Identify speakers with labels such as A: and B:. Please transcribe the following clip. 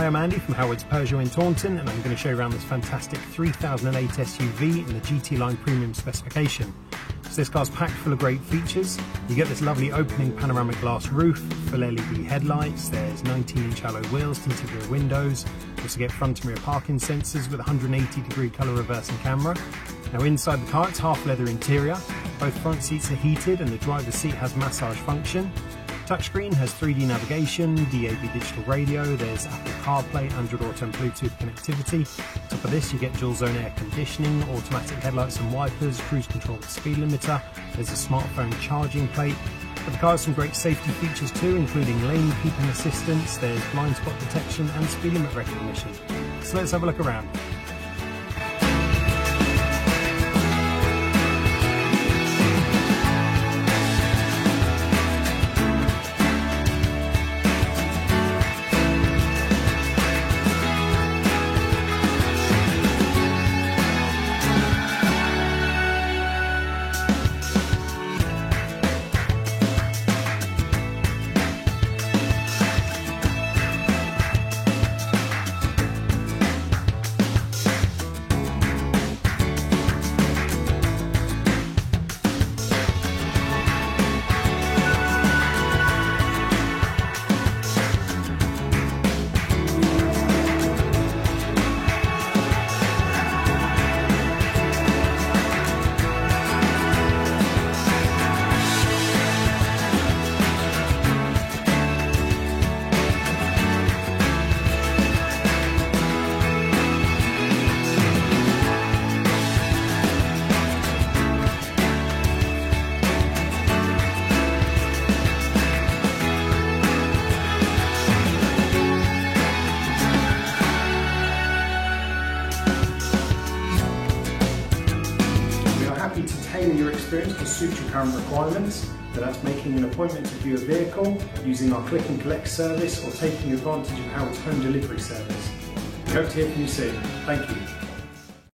A: Hi, I'm Andy from Howard's Peugeot in Taunton, and I'm going to show you around this fantastic 3008 SUV in the GT Line Premium specification. So this car's packed full of great features. You get this lovely opening panoramic glass roof, full LED headlights, there's 19-inch alloy wheels, tinted rear windows. You also get front and rear parking sensors with 180-degree colour reversing camera. Now inside the car it's half leather interior, both front seats are heated and the driver's seat has massage function. Touchscreen has 3D navigation, DAB digital radio, there's Apple CarPlay, Android Auto and Bluetooth connectivity. On top of this you get dual zone air conditioning, automatic headlights and wipers, cruise control with speed limiter, there's a smartphone charging plate. But the car has some great safety features too, including lane keeping assistance, there's blind spot detection and speed limit recognition. So let's have a look around. Happy to tailor your experience to suit your current requirements, whether that's making an appointment to view a vehicle, using our click and collect service, or taking advantage of Howard's home delivery service. We hope to hear from you soon. Thank you.